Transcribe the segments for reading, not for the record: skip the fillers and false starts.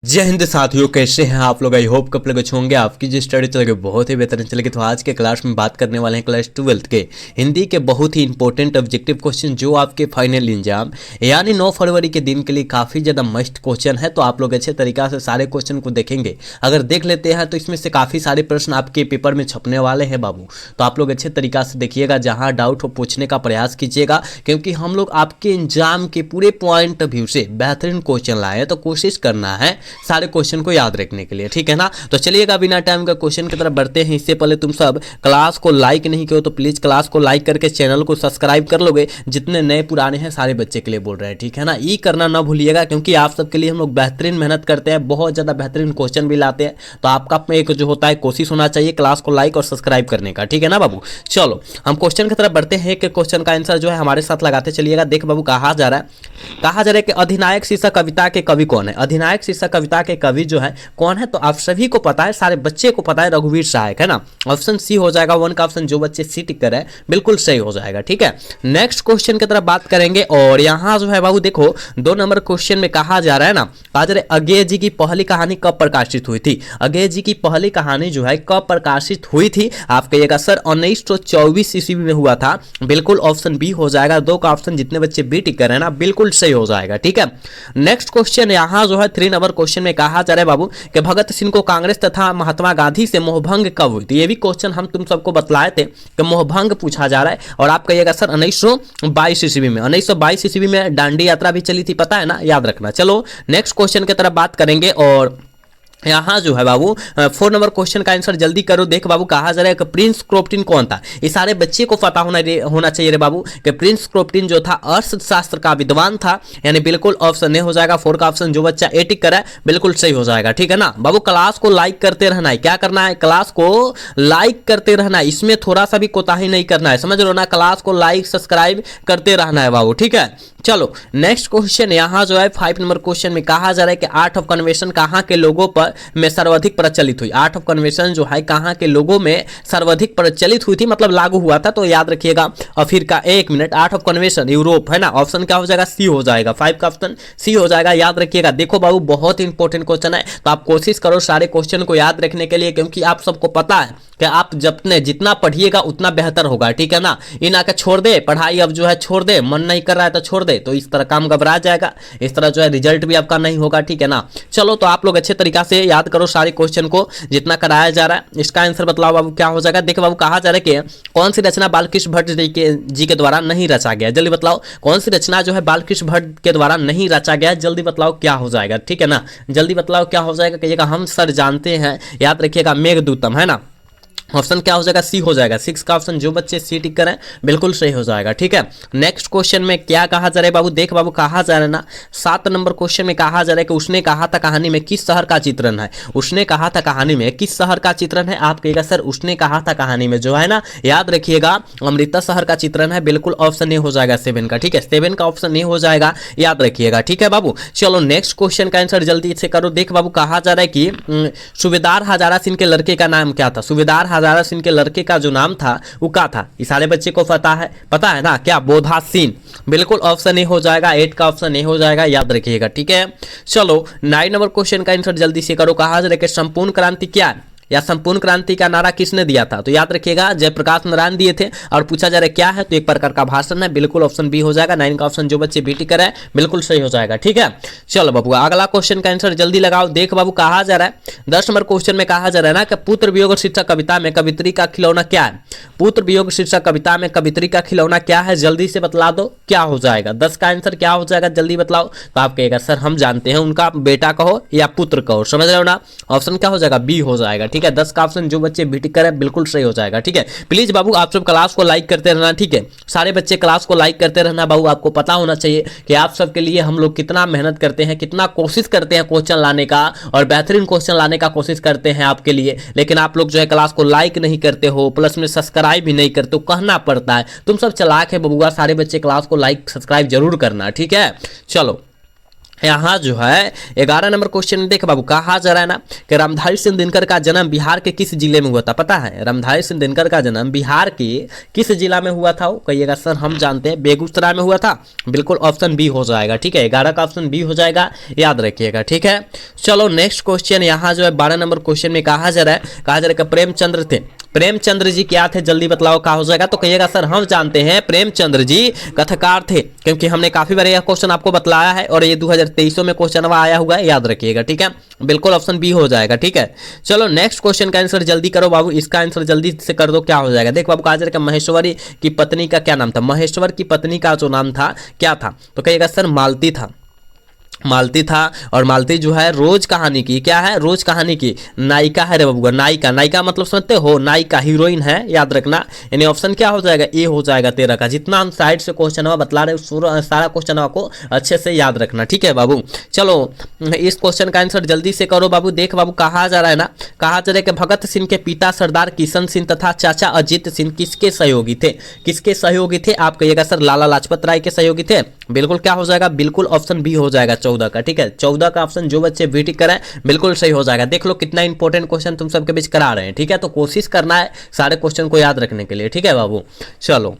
जय हिंद साथियों, कैसे हैं आप लोग। आई होप कप लोग अच्छे होंगे। आपकी जो स्टडी चलेगी बहुत ही बेहतरीन चलेगी। तो आज के क्लास में बात करने वाले हैं क्लास 12 के हिंदी के बहुत ही इंपॉर्टेंट ऑब्जेक्टिव क्वेश्चन, जो आपके फाइनल एग्जाम यानी 9 फरवरी के दिन के लिए काफ़ी ज़्यादा मस्ट क्वेश्चन है। तो आप लोग अच्छे तरीका से सारे क्वेश्चन को देखेंगे। अगर देख लेते हैं तो इसमें से काफ़ी सारे प्रश्न आपके पेपर में छपने वाले हैं बाबू। तो आप लोग अच्छे तरीका से देखिएगा, जहाँ डाउट हो पूछने का प्रयास कीजिएगा, क्योंकि हम लोग आपके एग्जाम के पूरे पॉइंट ऑफ व्यू से बेहतरीन क्वेश्चन लाए हैं। तो कोशिश करना है सारे क्वेश्चन को याद रखने के लिए, ठीक है ना। तो चलिएगा बिना टाइम का क्वेश्चन की तरफ बढ़ते हैं। इससे पहले तुम सब क्लास को लाइक नहीं किया तो प्लीज क्लास को लाइक करके चैनल को सब्सक्राइब कर लोगे। जितने नए पुराने हैं सारे बच्चे के लिए बोल रहे हैं, ठीक है ना। ये करना ना भूलिएगा, क्योंकि आप सबके लिए हम लोग बेहतरीन मेहनत करते हैं, बहुत ज़्यादा बेहतरीन क्वेश्चन भी लाते हैं। तो आपका एक जो होता है कोशिश होना चाहिए क्लास को लाइक और सब्सक्राइब करने का, ठीक है ना बाबू। चलो हम क्वेश्चन की तरफ बढ़ते हैं। एक क्वेश्चन का आंसर जो है हमारे साथ लगाते चलिएगा। देख बाबू, कहा जा रहा है कि अधिनायक शीर्षक कविता के कवि कौन है। अधिनायक शीर्षक कविता के कवि जो है कौन है, तो आप सभी को पता है, सारे बच्चे को पता है, रघुवीर सहायक है ना। ऑप्शन सी हो जाएगा। 1 का ऑप्शन जो बच्चे सी टिक कर है बिल्कुल सही हो जाएगा, ठीक है। नेक्स्ट क्वेश्चन की तरफ बात करेंगे। और यहां जो है बाबू देखो, 2 नंबर क्वेश्चन में कहा जा रहा है ना, कहा जा रहा है अज्ञेय जी की पहली कहानी कब प्रकाशित हुई थी। अज्ञेय जी की पहली कहानी जो है कब प्रकाशित हुई थी। आप कहिएगा सर 1924 ईस्वी में हुआ था। बिल्कुल ऑप्शन बी हो जाएगा। 2 का ऑप्शन जितने बच्चे बी टिक कर रहे हैं ना बिल्कुल सही हो जाएगा, ठीक है। नेक्स्ट क्वेश्चन यहां जो है 3 नंबर क्वेश्चन में कहा जा रहा है बाबू कि भगत सिंह को कांग्रेस तथा महात्मा गांधी से मोहभंग कब हुई थी। ये भी क्वेश्चन हम तुम सबको बतलाए थे कि मोहभंग पूछा जा रहा है। और आप कहिएगा सर 1922 ईस्वी में। 1922 ईस्वी में दांडी यात्रा भी चली थी, पता है ना, याद रखना। चलो नेक्स्ट क्वेश्चन की तरफ बात करेंगे। और यहाँ जो है बाबू 4 नंबर क्वेश्चन का आंसर जल्दी करो। देख बाबू, कहा जा रहा है कि प्रिंस क्रोफ्टिन कौन था। ये सारे बच्चे को पता होना चाहिए रे बाबू कि प्रिंस क्रोफ्टिन जो था अर्थशास्त्र का विद्वान था, यानी बिल्कुल ऑप्शन ए हो जाएगा। 4 का ऑप्शन जो बच्चा ए टिक करा है बिल्कुल सही हो जाएगा, ठीक है ना बाबू। क्लास को लाइक करते रहना है। क्या करना है, क्लास को लाइक करते रहना है। इसमें थोड़ा सा भी कोताही नहीं करना है, समझ लो ना। क्लास को लाइक सब्सक्राइब करते रहना है बाबू, ठीक है। चलो नेक्स्ट क्वेश्चन यहाँ जो है 5 नंबर क्वेश्चन में कहा जा रहा है कि आर्ट ऑफ कन्वेंशन कहाँ के लोगों पर में सर्वाधिक प्रचलित हुई। आर्ट ऑफ कन्वेंशन जो है कहाँ के लोगों में सर्वाधिक प्रचलित हुई थी, मतलब लागू हुआ था। तो याद रखिएगा। और फिर का 1 minute, art of convention Europe है ना। ऑप्शन क्या हो जाएगा, सी हो जाएगा। 5 का ऑप्शन सी हो जाएगा, याद रखिएगा। देखो बाबू बहुत इंपॉर्टेंट क्वेश्चन है, तो आप कोशिश करो सारे क्वेश्चन को याद रखने के लिए, क्योंकि आप सबको पता है कि आप जितना पढ़िएगा उतना बेहतर होगा, ठीक है ना। इन आके छोड़ दे पढ़ाई, अब जो है छोड़ दे, मन नहीं कर रहा है तो छोड़ दे, तो इस तरह काम घबरा जाएगा। इस तरह जो है रिजल्ट भी आपका नहीं होगा, ठीक है ना। चलो तो आप लोग अच्छे तरीका से याद करो सारे क्वेश्चन को जितना कराया जा रहा है। इसका आंसर बतलाओ बाबू क्या हो जाएगा। देखो बाबू, कहा जा रहा है कि कौन सी रचना बालकृष्ण भट्ट जी के द्वारा नहीं रचा गया। जल्दी बतलाओ कौन सी रचना जो है बालकृष्ण भट्ट के द्वारा नहीं रचा गया। जल्दी बतलाओ क्या हो जाएगा, ठीक है ना। जल्दी बतलाओ क्या हो जाएगा। कहिएगा हम सर जानते हैं, याद रखिएगा मेघदूतम है ना। ऑप्शन क्या हो जाएगा, सी हो जाएगा। 6 का ऑप्शन जो बच्चे सी टिक करें बिल्कुल सही हो जाएगा, ठीक है। नेक्स्ट क्वेश्चन में क्या कहा जा रहा है बाबू, देख बाबू कहा जा रहा है ना 7 नंबर क्वेश्चन में कहा जा रहा है कि उसने कहा था कहानी में किस शहर का चित्रण है। उसने कहा था कहानी में किस शहर का चित्रण है। आप कहिएगा सर उसने कहा था कहानी में जो है ना, याद रखिएगा अमृता शहर का चित्रण है। बिल्कुल ऑप्शन ए हो जाएगा 7 का, ठीक है। 7 का ऑप्शन ए हो जाएगा, याद रखिएगा, ठीक है बाबू। चलो नेक्स्ट क्वेश्चन का आंसर जल्दी से करो। देख बाबू, कहा जा रहा है कि सूबेदार हजारा सिंह के लड़के का नाम क्या था। सूबेदार हजारा सिंह के लड़के का जो नाम था वो क्या था। ये सारे बच्चे को पता है ना, क्या, बोधा सिंह। बिल्कुल ऑप्शन ए हो जाएगा। 8 का ऑप्शन ए हो जाएगा, याद रखिएगा, ठीक है। चलो 9 नंबर क्वेश्चन का आंसर जल्दी से करो। कहा जा रहा है कि संपूर्ण क्रांति क्या है, या संपूर्ण क्रांति का नारा किसने दिया था। तो याद रखिएगा जयप्रकाश नारायण दिए थे। और पूछा जा रहा है क्या है, तो एक प्रकार का भाषण है। बिल्कुल ऑप्शन बी हो जाएगा। 9 का ऑप्शन जो बच्चे बी टिक कर है बिल्कुल सही हो जाएगा, ठीक है। चलो बाबू अगला क्वेश्चन का आंसर जल्दी लगाओ। देख बाबू, कहा जा रहा है 10 नंबर क्वेश्चन में कहा जा रहा है ना कि पुत्र वियोग शीर्षक कविता में कवित्री का खिलौना क्या है। पुत्र वियोग शीर्षक कविता में कवित्री का खिलौना क्या है, जल्दी से बतला दो क्या हो जाएगा। 10 का आंसर क्या हो जाएगा, जल्दी बतलाओ। तो आप कहेगा सर हम जानते हैं, उनका बेटा कहो या पुत्र कहो, समझ रहे हो ना। ऑप्शन क्या हो जाएगा, बी हो जाएगा, ठीक है। 10 का ऑप्शन जो बच्चे बी टिक करें बिल्कुल सही हो जाएगा, ठीक है। प्लीज बाबू आप सब क्लास को लाइक करते रहना, ठीक है। सारे बच्चे क्लास को लाइक करते रहना बाबू। आपको पता होना चाहिए कि आप सबके लिए हम लोग कितना मेहनत करते हैं, कितना कोशिश करते हैं क्वेश्चन लाने का, और बेहतरीन क्वेश्चन लाने का कोशिश करते हैं आपके लिए। लेकिन आप लोग जो है क्लास को लाइक नहीं करते हो, प्लस में सब्सक्राइब भी नहीं करते हो, कहना पड़ता है। तुम सब चालाक है बबुआ, सारे बच्चे क्लास को लाइक सब्सक्राइब जरूर करना, ठीक है। चलो यहाँ जो है 11 नंबर क्वेश्चन में देख बाबू, कहा जा रहा है ना कि रामधारी सिंह दिनकर का जन्म बिहार के किस जिले में हुआ था। पता है रामधारी सिंह दिनकर का जन्म बिहार के किस जिला में हुआ था? वो कहिएगा सर हम जानते हैं बेगूसराय में हुआ था। बिल्कुल ऑप्शन बी हो जाएगा। ठीक है, 11 का ऑप्शन बी हो जाएगा, याद रखिएगा। ठीक है, चलो नेक्स्ट क्वेश्चन यहाँ जो है 12 नंबर क्वेश्चन में कहा जा रहा है कि प्रेमचंद्र थे, प्रेमचंद्र जी क्या थे? जल्दी बतलाओ क्या हो जाएगा? तो कहिएगा सर हम जानते हैं प्रेमचंद्र जी कथाकार थे, क्योंकि हमने काफी बार यह क्वेश्चन आपको बतलाया है और ये 2023 में क्वेश्चन आया हुआ है, याद रखिएगा। ठीक है, बिल्कुल ऑप्शन बी हो जाएगा। ठीक है, चलो नेक्स्ट क्वेश्चन का आंसर जल्दी करो बाबू, इसका आंसर जल्दी से कर दो, क्या हो जाएगा? देख बाबू, कहा जा रहा है महेश्वरी की पत्नी का क्या नाम था? महेश्वर की पत्नी का जो नाम था क्या था? तो कहिएगा सर मालती था, मालती था। और मालती जो है रोज कहानी की क्या है? रोज कहानी की नायिका है रे बाबूगा, नायिका। नायिका मतलब समझते हो? नायिका, हीरोइन है, याद रखना। यानी ऑप्शन क्या हो जाएगा? ए हो जाएगा 13 का। जितना हम साइड से क्वेश्चन बतला रहे हैं सारा क्वेश्चन को अच्छे से याद रखना। ठीक है बाबू, चलो इस क्वेश्चन का आंसर जल्दी से करो बाबू। देख बाबू, कहा जा रहा है ना, कहा जा रहा है कि भगत सिंह के पिता सरदार किशन सिंह तथा चाचा अजीत सिंह किसके सहयोगी थे? किसके सहयोगी थे? आप कहिएगा सर लाला लाजपत राय के सहयोगी थे। बिल्कुल क्या हो जाएगा? बिल्कुल ऑप्शन बी हो जाएगा 14 का। ठीक है, 14 का ऑप्शन जो बच्चे बी टिक करें बिल्कुल सही हो जाएगा। देख लो कितना इंपॉर्टेंट क्वेश्चन तुम सबके बीच करा रहे हैं। ठीक है, तो कोशिश करना है सारे क्वेश्चन को याद रखने के लिए। ठीक है बाबू, चलो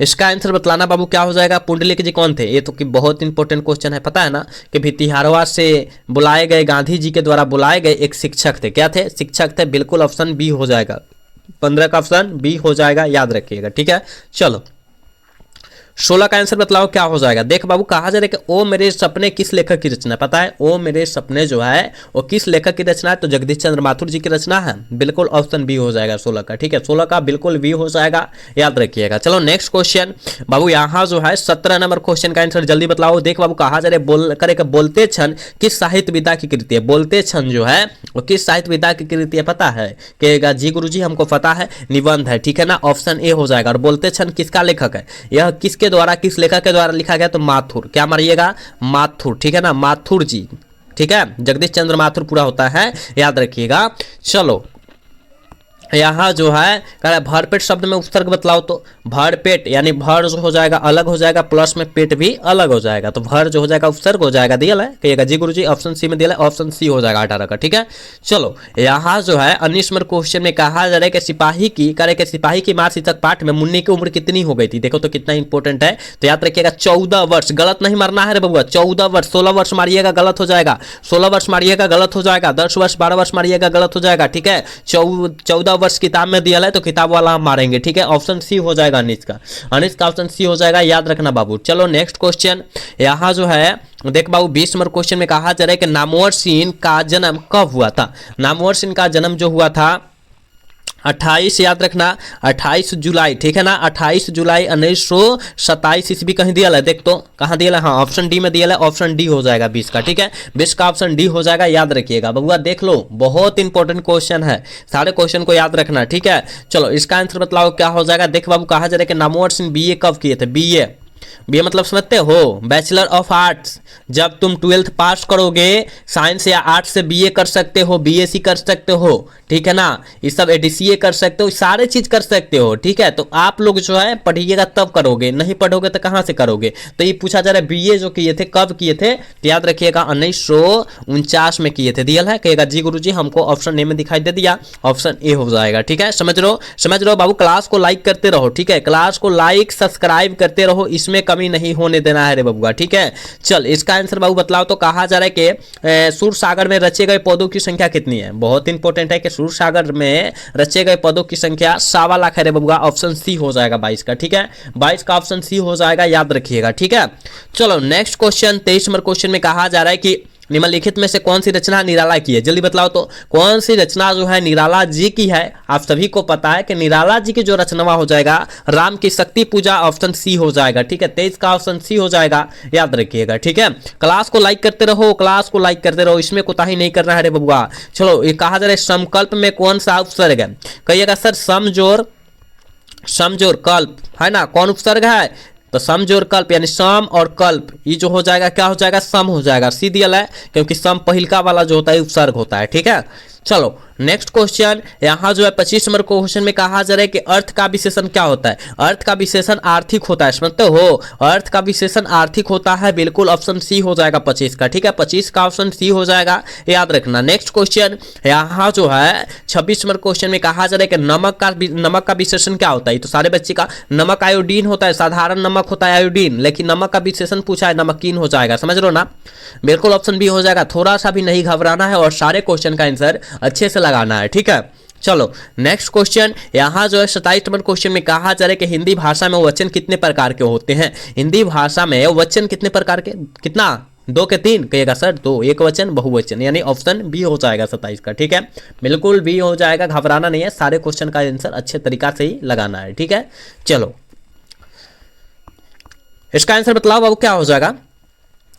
इसका आंसर बतलाना बाबू, क्या हो जाएगा? पुंडलिक जी कौन थे? ये तो कि बहुत इंपॉर्टेंट क्वेश्चन है, पता है ना कि भितिहारवा से बुलाए गए, गांधी जी के द्वारा बुलाए गए एक शिक्षक थे। क्या थे? शिक्षक थे। बिल्कुल ऑप्शन बी हो जाएगा, 15 का ऑप्शन बी हो जाएगा, याद रखिएगा। ठीक है, चलो 16 का आंसर बतलाओ क्या हो जाएगा? देख बाबू, कहा जा रहा है कि ओ मेरे सपने किस लेखक की रचना? पता है ओ मेरे सपने जो है वो किस लेखक की रचना है? तो जगदीश चंद्र माथुर जी की रचना है। बिल्कुल ऑप्शन बी हो जाएगा 16 का। ठीक है, 16 का बिल्कुल बी हो जाएगा, याद रखिएगा। चलो नेक्स्ट क्वेश्चन बाबू, यहाँ जो है 17 नंबर क्वेश्चन का आंसर जल्दी बतलाओ। देख बाबू, कहा जा रहा है बोलते क्षण किस साहित्य विधा की कृति है? बोलते क्षण जो है वो किस साहित्य विधा की कृति है? पता है कि जी गुरु जी हमको पता है, निबंध है। ठीक है ना, ऑप्शन ए हो जाएगा। और बोलते क्षण किसका लेखक है? यह किसके द्वारा, किस लेखक के द्वारा लिखा गया? तो माथुर। क्या मारिएगा? माथुर। ठीक है ना, माथुर जी। ठीक है, जगदीश चंद्र माथुर पूरा होता है, याद रखिएगा। चलो यहाँ जो है कह रहा है भरपेट शब्द में उपसर्ग बतलाओ। तो भरपेट यानी भर जो हो जाएगा अलग हो जाएगा, प्लस में पेट भी अलग हो जाएगा, तो भर जो हो जाएगा उपसर्ग हो जाएगा। दिया है कहिएगा जी गुरु जी, ऑप्शन सी में दिया है, ऑप्शन सी हो जाएगा 18 का। ठीक है, चलो यहाँ जो है 19 नंबर क्वेश्चन में कहा जा रहा है कि सिपाही की करे कि सिपाही की मार शीतक पाठ में मुन्नी की उम्र कितनी हो गई थी? देखो तो कितना इंपॉर्टेंट है, तो याद रखिएगा 14 वर्ष। गलत नहीं मारना है रे बबुआ, 14 वर्ष। 16 वर्ष मारिएगा गलत हो जाएगा, 16 वर्ष मारिएगा गलत हो जाएगा, 10 वर्ष 12 वर्ष मारिएगा गलत हो जाएगा। ठीक है, 14 वर्ष किताब में दिया है तो किताब वाला हम मारेंगे। ठीक है, ऑप्शन सी हो जाएगा 19 का। 19 का ऑप्शन सी हो जाएगा, याद रखना बाबू। चलो नेक्स्ट क्वेश्चन यहाँ जो है देख बाबू 20 नंबर क्वेश्चन में कहा जा रहा है कि नामवर सिंह का जन्म कब हुआ था? नामवर सिंह का जन्म जो हुआ था 28, याद रखना 28 जुलाई। ठीक है ना, 28 जुलाई 1927 ईस्वी कहीं दिया है? देख तो कहाँ दिया है? हाँ ऑप्शन डी में दिया है, ऑप्शन डी हो जाएगा 20 का। ठीक है, 20 का ऑप्शन डी हो जाएगा, याद रखिएगा बबुआ। देख लो बहुत इंपॉर्टेंट क्वेश्चन है, सारे क्वेश्चन को याद रखना। ठीक है, चलो इसका आंसर बतलाओ क्या हो जाएगा? देख बाबू, कहा जा रहा है कि नामवर सिंह बीए कब किए थे? बीए, बीए मतलब समझते हो? Bachelor of arts. जब तुम 12th पास करोगे साइंस या आर्ट्स से बीए कर सकते हो, बीएससी कर सकते हो। ठीक है ना, ये सब एडीसीए कर सकते हो, सारे चीज कर सकते हो। ठीक है, तो आप लोग जो है पढ़िएगा तब करोगे, नहीं पढ़ोगे तो कहां से करोगे? तो ये पूछा जा रहा है बीए जो किए थे कब किए थे? तो याद रखिएगा 1949 में किए थे। दिया है कहेगा जी गुरुजी हमको ऑप्शन ए में दिखाई दे दिया, ऑप्शन ए हो जाएगा। ठीक है, समझ रहो बाबू। क्लास को लाइक करते रहो। ठीक है, क्लास को लाइक सब्सक्राइब करते रहो, इसमें कमी नहीं होने देना है रे बबुआ। ठीक है, चल इसका आंसर बाबू बतलाओ। तो कहा जा रहा है कि सूर सागर में रचे गए पौधों की संख्या कितनी है? बहुत इंपॉर्टेंट है कि सूर सागर में रचे गए पौधों की संख्या 1.25 लाख है रे बबुआ, ऑप्शन सी हो जाएगा 22 का। ठीक है, 22 का ऑप्शन सी हो जाएगा, याद रखिएगा। ठीक है, चलो नेक्स्ट क्वेश्चन 23 नंबर क्वेश्चन में कहा जा रहा है कि निम्नलिखित में से कौन सी रचना निराला की है? जल्दी बतलाओ तो कौन सी रचना जो है निराला जी की है? आप सभी को पता है कि निराला जी की जो रचना हो जाएगा राम की शक्ति पूजा, ऑप्शन सी हो जाएगा। ठीक है, 23 का ऑप्शन सी हो जाएगा, याद रखिएगा। ठीक है, क्लास को लाइक करते रहो, क्लास को लाइक करते रहो, इसमें कोताही नहीं करना है रे बबुआ। चलो ये कहा जा रहा है समकल्प में कौन सा उपसर्ग है? कहिएगा सर समजोर कल्प है ना, कौन उपसर्ग है? तो समजोर कल्प यानी सम और कल्प, ये जो हो जाएगा क्या हो जाएगा? सम हो जाएगा। सी दिया है क्योंकि सम पहिलका वाला जो होता है उपसर्ग होता है। ठीक है, चलो नेक्स्ट क्वेश्चन, यहाँ जो है 25 नंबर क्वेश्चन में कहा जा रहा है कि अर्थ का विशेषण क्या होता है। अर्थ का विशेषण आर्थिक होता है, समझते हो, अर्थ का विशेषण आर्थिक होता है, बिल्कुल ऑप्शन सी हो जाएगा 25 का, ठीक है, 25 का ऑप्शन सी हो जाएगा, याद रखना। नेक्स्ट क्वेश्चन, यहाँ जो है 26 नंबर क्वेश्चन में कहा जा रहा है कि नमक का विशेषण क्या होता है। तो सारे बच्चे का नमक आयोडीन होता है, साधारण नमक होता है आयोडीन, लेकिन नमक का विशेषण पूछा है, नमकीन हो जाएगा, समझ लो ना, बिल्कुल ऑप्शन बी हो जाएगा। थोड़ा सा भी नहीं घबराना है और सारे क्वेश्चन का आंसर अच्छे से लगाना है, ठीक है। चलो नेक्स्ट क्वेश्चन, यहाँ जो है 27 नंबर क्वेश्चन में कहा जा रहा है कि हिंदी भाषा में वचन कितने प्रकार के होते हैं। हिंदी भाषा में वचन कितने प्रकार के, कितना, 2 के 3 कहिएगा सर, 2, एक वचन बहुवचन, यानी ऑप्शन बी हो जाएगा 27 का, ठीक है, बिल्कुल बी हो जाएगा, घबराना नहीं है, सारे क्वेश्चन का आंसर अच्छे तरीका से ही लगाना है, ठीक है। चलो इसका आंसर बतलाओ बाबू क्या हो जाएगा।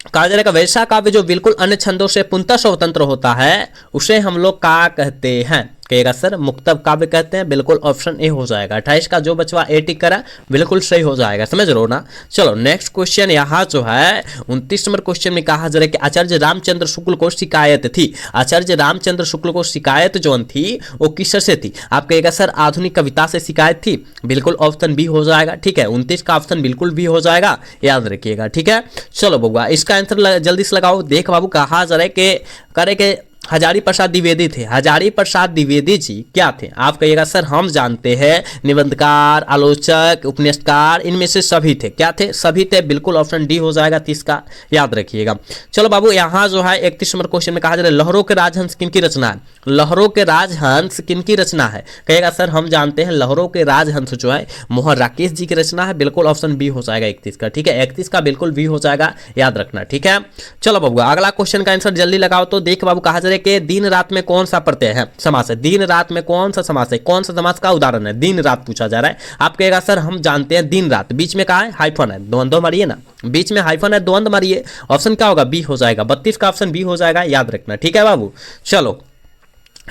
कहा जा रहा है वैसा काव्य जो बिल्कुल अन्य छंदों से पूर्णतः स्वतंत्र होता है उसे हम लोग क्या कहते हैं, कहेगा सर मुक्तब काव्य कहते हैं, बिल्कुल ऑप्शन ए हो जाएगा। 28 का जो बचवा ए टिक करा बिल्कुल सही हो जाएगा, समझ लो ना। चलो नेक्स्ट क्वेश्चन, यहाँ जो है 29 नंबर क्वेश्चन में कहा जा रहा है कि आचार्य रामचंद्र शुक्ल को शिकायत थी। आचार्य रामचंद्र शुक्ल को शिकायत जो थी वो किस से थी। आप कहेगा सर आधुनिक कविता से शिकायत थी, बिल्कुल ऑप्शन बी हो जाएगा, ठीक है, 29 का ऑप्शन बिल्कुल भी हो जाएगा, याद रखिएगा, ठीक है। चलो बउआ इसका आंसर जल्दी से लगाओ। देख बाबू कहा जा रहा है कि करे के हजारी प्रसाद द्विवेदी थे। हजारी प्रसाद द्विवेदी जी क्या थे। आप कहिएगा सर हम जानते हैं निबंधकार, आलोचक, उपन्यासकार, इनमें से सभी थे। क्या थे, सभी थे, बिल्कुल ऑप्शन डी हो जाएगा 30 का, याद रखिएगा। चलो बाबू यहाँ जो है 31 नंबर क्वेश्चन में कहा जा रहा है लहरों के राजहंस किनकी रचना है। लहरों के राजहंस किनकी रचना है। कहेगा सर हम जानते हैं लहरों के राजहंस जो है मोहन राकेश जी की रचना है, बिल्कुल ऑप्शन बी हो जाएगा 31 का, ठीक है, 31 का बिल्कुल बी हो जाएगा, याद रखना, ठीक है। चलो बाबू अगला क्वेश्चन का आंसर जल्दी लगाओ। तो देख बाबू कहा जा रहा है कि दिन रात में कौन सा प्रत्यय है, समास है। दिन रात में कौन सा समास है, कौन सा समास का उदाहरण है। दिन रात पूछा जा रहा है। आप कहेगा सर हम जानते हैं दिन रात, बीच में कहा है हाइफन है, द्वंद्व मारिए ना, बीच में हाइफन है, द्वंद्व मारिए, ऑप्शन क्या होगा, बी हो जाएगा, 32 का ऑप्शन बी हो जाएगा, याद रखना, ठीक है बाबू। चलो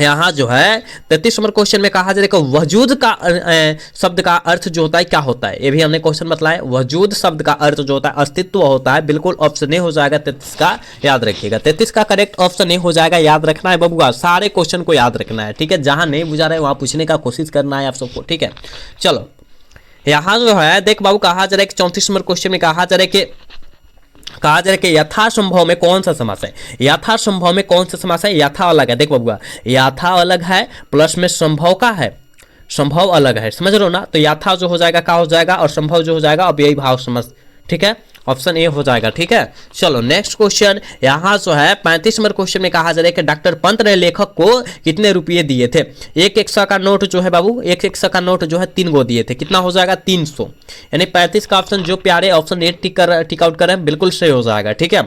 यहाँ जो है 33 नंबर क्वेश्चन में कहा जा रहा है कि वजूद का शब्द का अर्थ जो होता है क्या होता है। ये भी हमने क्वेश्चन बतलाया, वजूद शब्द का अर्थ जो होता है अस्तित्व होता है, बिल्कुल ऑप्शन ए हो जाएगा 33 का, याद रखिएगा। 33 का करेक्ट ऑप्शन ए हो जाएगा, याद रखना है बबुआ, सारे क्वेश्चन को याद रखना है, ठीक है, जहां नहीं बुझा रहे वहां पूछने का कोशिश करना है आप सबको, ठीक है। चलो यहाँ जो है देख बाबू कहा जा रहा है कि 34 नंबर क्वेश्चन में कहा जा रहा है कि कहा जा रहा है कि यथासंभव में कौन सा समास है। यथासंभव में कौन सा समास है, यथा अलग है, देखो बबुआ यथा अलग है प्लस में संभव का है, संभव अलग है, समझ लो ना। तो यथा जो हो जाएगा क्या हो जाएगा और संभव जो हो जाएगा अब यही भाव समझ, ठीक है, ऑप्शन ए हो जाएगा, ठीक है। चलो नेक्स्ट क्वेश्चन, यहाँ जो है 35 नंबर क्वेश्चन में कहा जा रहा है कि डॉक्टर पंत ने लेखक को कितने रुपये दिए थे। एक 100 का नोट जो है बाबू, एक 100 का नोट जो है 3 गो दिए थे, कितना हो जाएगा 300, यानी 35 का ऑप्शन जो प्यारे ऑप्शन ए टिक आउट करें बिल्कुल सही हो जाएगा, ठीक है।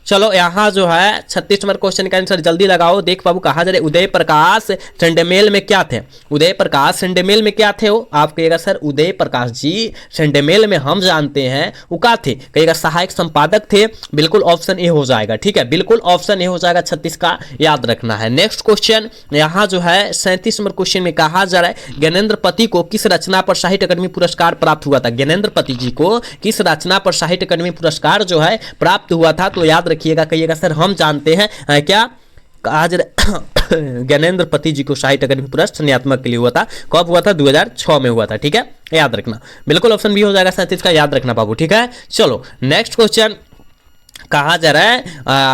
चलो यहाँ जो है 36 नंबर क्वेश्चन का आंसर जल्दी लगाओ। देख बाबू कहा जा रहा है उदय प्रकाश सेंडेमेल में क्या थे। उदय प्रकाश सेंडेमेल में क्या थे वो, आप कहिएगा सर उदय प्रकाश जी सेंडेमेल में हम जानते हैं वो क्या थे, कहिएगा सहायक संपादक थे, बिल्कुल ऑप्शन ए हो जाएगा, ठीक है, बिल्कुल ऑप्शन ए हो जाएगा 36 का, याद रखना है। नेक्स्ट क्वेश्चन यहाँ जो है 37 नंबर क्वेश्चन में कहा जा रहा है ज्ञानेंद्र पति को किस रचना पर साहित्य अकादमी पुरस्कार प्राप्त हुआ था। ज्ञानेंद्र पति जी को किस रचना पर साहित्य अकादमी पुरस्कार जो है प्राप्त हुआ था, तो याद रखिएगा, कहिएगा सर हम जानते हैं क्या कहा जा रहा ज्ञानेंद्र पति जी को साहित्य अकादमी पुरस्कार संज्ञात्मक के लिए हुआ था, कब हुआ था 2006 में हुआ था, ठीक है, याद रखना, बिल्कुल ऑप्शन बी हो जाएगा 37 का, याद रखना बाबू, ठीक है। चलो नेक्स्ट क्वेश्चन कहा जा रहा है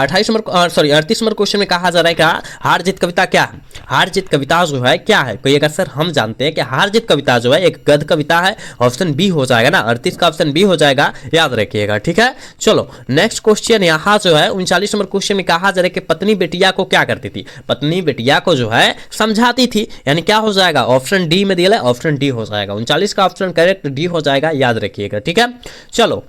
38 नंबर क्वेश्चन में कहा जा रहा है क्या हार जीत कविता क्या है। हार जीत कविता जो है क्या है, कहिएगा सर हम जानते हैं कि हार जीत कविता जो है एक गद्य कविता है, ऑप्शन बी हो जाएगा ना, 38 का ऑप्शन बी हो जाएगा, याद रखिएगा, ठीक है। चलो नेक्स्ट क्वेश्चन यहाँ जो है 39 नंबर क्वेश्चन में कहा जा रहा है कि पत्नी बेटिया को क्या करती थी। पत्नी बेटिया को जो है समझाती थी, यानी क्या हो जाएगा, ऑप्शन डी में दिया है, ऑप्शन डी हो जाएगा, 39 का ऑप्शन करेक्ट डी हो जाएगा, याद रखिएगा, ठीक है। चलो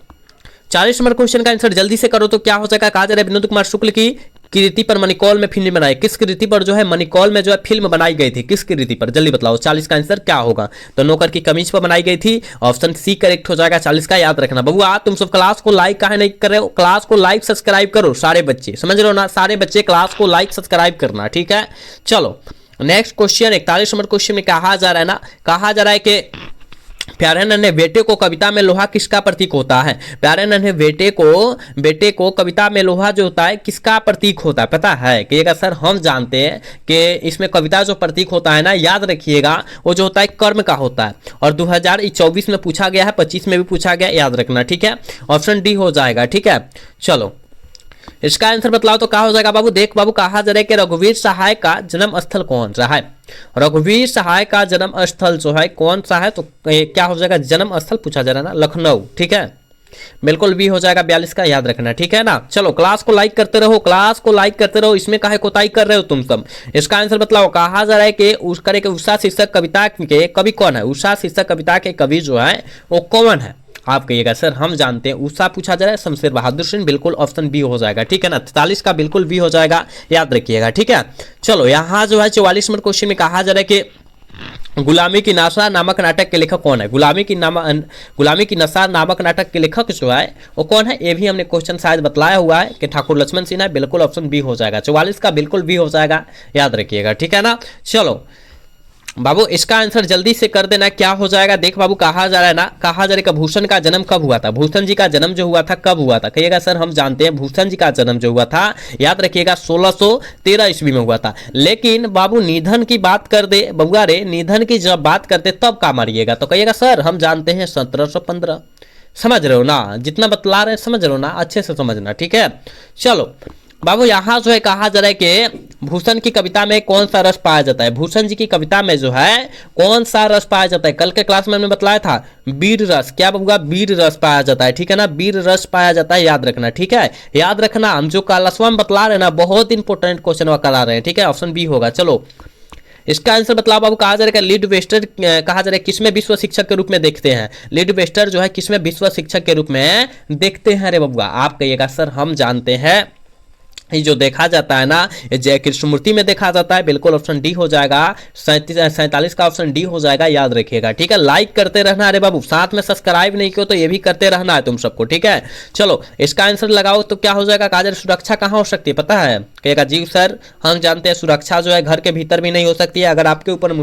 40 नंबर क्वेश्चन का आंसर जल्दी से करो तो क्या हो जाएगा। कहा जा रहा है विनोद कुमार शुक्ल की कृति पर मणिकौल में फिल्म बनाई। किस कृति पर जो है मणिकौल में जो है फिल्म बनाई गई थी, किस कृति पर, जल्दी बताओ। 40 का आंसर क्या होगा, तो नौकर की कमीज पर बनाई गई थी, ऑप्शन सी करेक्ट हो जाएगा 40 का, याद रखना। बबुआ तुम सब क्लास को लाइक काहे नहीं कर रहे हो, क्लास को लाइक सब्सक्राइब करो सारे बच्चे, समझ रहे हो ना, सारे बच्चे क्लास को लाइक सब्सक्राइब करना, ठीक है। चलो नेक्स्ट क्वेश्चन 41 नंबर क्वेश्चन में कहा जा रहा है ना, कहा जा रहा है कि प्यारे नन्हे बेटे को कविता में लोहा किसका प्रतीक होता है? प्यारे नन्हे बेटे को कविता में लोहा जो होता है किसका प्रतीक होता है? पता है कि सर हम जानते हैं कि इसमें कविता जो प्रतीक होता है ना, याद रखिएगा, वो जो होता है कर्म का होता है। और 2024 में पूछा गया है, 25 में भी पूछा गया, याद रखना, ठीक है। ऑप्शन डी हो जाएगा, ठीक है। चलो इसका आंसर बतलाओ तो क्या हो जाएगा बाबू? देख बाबू, कहा जा रहा है कि रघुवीर सहाय का जन्म स्थल कौन सा है? रघुवीर सहाय का जन्म स्थल जो है कौन सा है? तो क्या हो जाएगा? जन्म स्थल पूछा जा रहा है ना, लखनऊ, ठीक है। बिल्कुल भी हो जाएगा 42 का, याद रखना, ठीक है ना। चलो क्लास को लाइक करते रहो, क्लास को लाइक करते रहो, इसमें काहे कोताही कर रहे हो तुम सब? इसका आंसर बतलाओ। कहा जा रहा है कि उषा शीर्षक कविता के कवि कौन है? उषा शीर्षक कविता के कवि जो है वो कौन है? आप कहिएगा सर हम जानते हैं, उषा पूछा जा रहा है, शमशेर बहादुर सिंह, बिल्कुल ऑप्शन बी हो जाएगा, ठीक है ना। 43 का बिल्कुल बी हो जाएगा, याद रखिएगा, ठीक है। चलो यहाँ जो है 44 नंबर क्वेश्चन में कहा जा रहा है कि गुलामी की नशा नामक नाटक के लेखक कौन है? गुलामी की नशा नामक नाटक के लेखक जो है वो कौन है? ये भी हमने क्वेश्चन शायद बतलाया हुआ है कि ठाकुर लक्ष्मण सिन्हा, बिल्कुल ऑप्शन बी हो जाएगा। 44 का बिल्कुल बी हो जाएगा, याद रखिएगा, ठीक है ना। चलो बाबू इसका आंसर जल्दी से कर देना, क्या हो जाएगा? देख बाबू, कहा जा रहा है ना, कहा जा रहा है कि भूषण का जन्म कब हुआ था? भूषण जी का जन्म जो हुआ था कब हुआ था? कहिएगा सर हम जानते हैं, भूषण जी का जन्म जो हुआ था, याद रखिएगा 1613 ईस्वी में हुआ था। लेकिन बाबू निधन की बात कर दे बबुआ रे, निधन की जब बात करते तब का मारिएगा? तो कहिएगा सर हम जानते हैं 1715। समझ रहे हो ना? जितना बतला रहे समझ रहे हो ना, अच्छे से समझना, ठीक है। चलो बाबू यहाँ जो है कहा जा रहा है कि भूषण की कविता में कौन सा रस पाया जाता है? भूषण जी की कविता में जो है कौन सा रस पाया जाता है? कल के क्लास में हमने बतलाया था वीर रस, क्या बबुआ? वीर रस पाया जाता है, ठीक है ना, वीर रस पाया जाता है, याद रखना, ठीक है। याद रखना, हम जो कालसवा में बतला रहे हैं ना, बहुत इंपॉर्टेंट क्वेश्चन करा रहे हैं, ठीक है। ऑप्शन बी होगा। चलो इसका आंसर बतलाओ बाबू। कहा जा रहा है लीड वेस्टर कहा जा रहा है किसमें विश्व शिक्षक के रूप में देखते हैं? लीड वेस्टर जो है किसमें विश्व शिक्षक के रूप में देखते हैं रे बबुआ? आप कहिएगा सर हम जानते हैं, ये जो देखा जाता है ना, ये जय कृष्णमूर्ति में देखा जाता है, बिल्कुल ऑप्शन डी हो जाएगा। 47 का ऑप्शन डी हो जाएगा, याद रखिएगा, ठीक है। लाइक करते रहना अरे बाबू, साथ में सब्सक्राइब नहीं किया तो ये भी करते रहना है तुम सबको, ठीक है। चलो इसका आंसर लगाओ तो क्या हो जाएगा? काजल सुरक्षा कहाँ हो सकती है पता है? कहेगा जी सर हम जानते हैं, सुरक्षा जो है घर के भीतर भी नहीं हो सकती है। अगर आपके ऊपर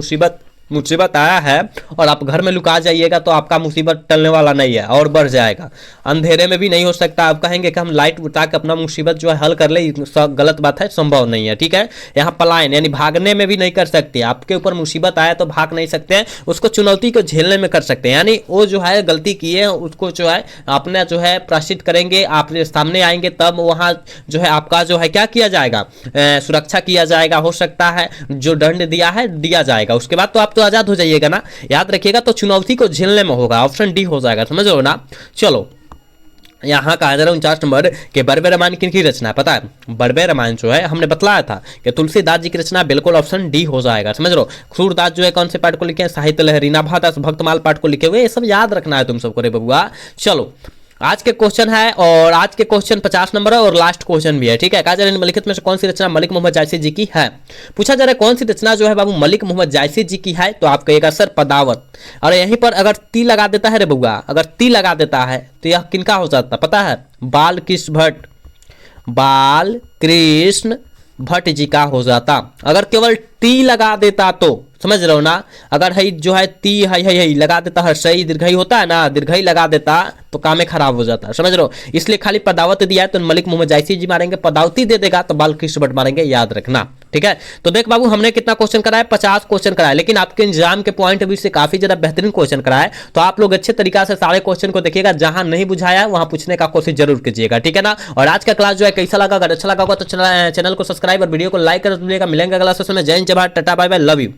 मुसीबत आया है और आप घर में लुका जाइएगा तो आपका मुसीबत टलने वाला नहीं है और बढ़ जाएगा। अंधेरे में भी नहीं हो सकता। आप कहेंगे कि हम लाइट बुता के अपना मुसीबत जो है हल कर ले, गलत बात है, संभव नहीं है, ठीक है। यहाँ पलायन यानी भागने में भी नहीं कर सकते। आपके ऊपर मुसीबत आया तो भाग नहीं सकते हैं, उसको चुनौती को झेलने में कर सकते हैं। यानी वो जो है गलती की है उसको जो है अपना जो है प्रायश्चित करेंगे, आप सामने आएंगे तब वहाँ जो है आपका जो है क्या किया जाएगा? सुरक्षा किया जाएगा, हो सकता है जो दंड दिया जाएगा। उसके बाद तो आप तो आजाद हो जाइएगा ना, याद रखिएगा। तो चुनौती को झेलने में होगा, ऑप्शन डी हो जाएगा, समझ लो ना। चलो यहाँ कहा जा रहा है 49 नंबर के बड़बे रामायण किनकी रचना है पता है? बड़बे रामायण जो है हमने बतलाया था कि तुलसीदास जी की रचना, बिल्कुल ऑप्शन डी हो जाएगा, समझ लो। खूरदास जो है कौन से पाठ को लिखे हैं? साहित्य लहरी। नाभादास भक्तमाल पाठ को लिखे हुए, ये सब याद रखना है तुम सबको रे बबुआ। चलो आज के क्वेश्चन है और आज के क्वेश्चन 50 नंबर है और लास्ट क्वेश्चन भी है, ठीक है। कहा जा रहा है निम्नलिखित में से कौन सी रचना मलिक मोहम्मद जायसी जी की है? पूछा जा रहा है कौन सी रचना जो है बाबू मलिक मोहम्मद जायसी जी की है? तो आप कहिएगा सर पदावत। और यहीं पर अगर ती लगा देता है रे बबुआ, अगर ती लगा देता है तो यह किनका हो जाता पता है? बाल कृष्ण भट्ट जी का हो जाता। अगर केवल टी लगा देता तो, समझ रहे हो ना, अगर है जो है ती है लगा देता है, सही दीर्घई होता है ना, दीर्घई लगा देता तो काम खराब हो जाता है, समझ रहे हो। इसलिए खाली पदावत दिया है तो मलिक मोहम्मद जायसी जी मारेंगे, पदावती दे देगा तो बालकृष्ण भट्ट मारेंगे, याद रखना, ठीक है। तो देख बाबू हमने कितना क्वेश्चन कराया? 50 क्वेश्चन कराया, लेकिन आपके एग्जाम के पॉइंट ऑफ व्यू से काफी ज्यादा बेहतरीन क्वेश्चन कराया। तो आप लोग अच्छे तरीका से सारे क्वेश्चन को देखिएगा, जहां नहीं बुझाया है वहां पूछने का कोशिश जरूर कीजिएगा, ठीक है ना। और आज का क्लास जो है कैसा लगा? अगर अच्छा लगा होगा तो चैनल को सब्सक्राइब और वीडियो को लाइक कर दीजिएगा। मिलेंगे अगला सेशन में। जय हिंद, जय Bharat, tata, bye bye, love you.